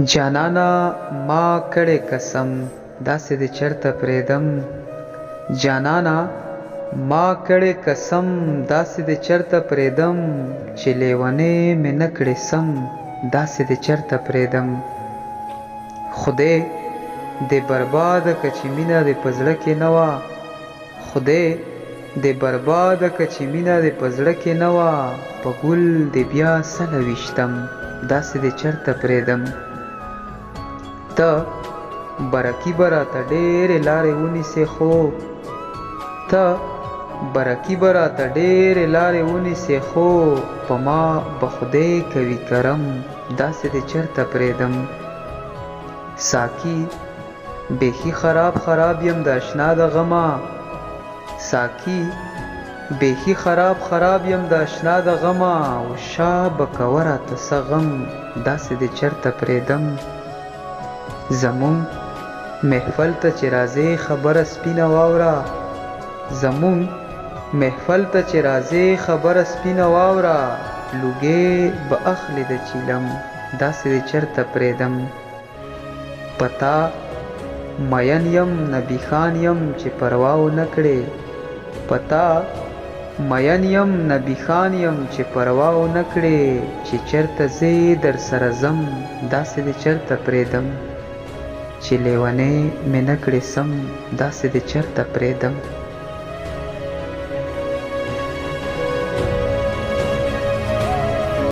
جانانا ما کړې قسم داسې دې چرته پرېږدم. جانانا ما کړې قسم داسې دې چرته پرېږدم، چې لیونۍ مې نه کړې سم داسې دې چرته پرېږدم. خدای دې برباده که چې مینه دې په زړه کې نه وه، خدای دې برباده که چې مینه دې په زړه کې نه وه، په ګل دې بیا سله ویشتم داسې دې چرته پرېږدم. ته برکي به راته ډېرې لارې ونیسې خو ته برکي به راته ډېرې لارې ونیسې خو په ما به خدای کوي کرم داسې دې چرته پرېږدم. ساقي بیخي خراب یم د اشنا د غمه، ساقي بیخي خراب یم د اشنا د غمه، او شا به کوه راته څه غم داسې دې چرته پرېږدم. زمونږ محفل ته چې راځې خبره سپینه واوره، زمونږ محفل ته چې راځې خبره سپینه واوره، لوګې به اخلي د چیلم داسې دې چرته پرېږدم. پتا مین یم نبي خان یم چې پروا ونه کړې، پتا مین یم نبي خان یم چې پروا ونه کړې، چې چرته زه در سره ځم داسې دې چرته پرېږدم، چې لیونۍ مې نه کړې سم داسې دې چرته پرېږدم.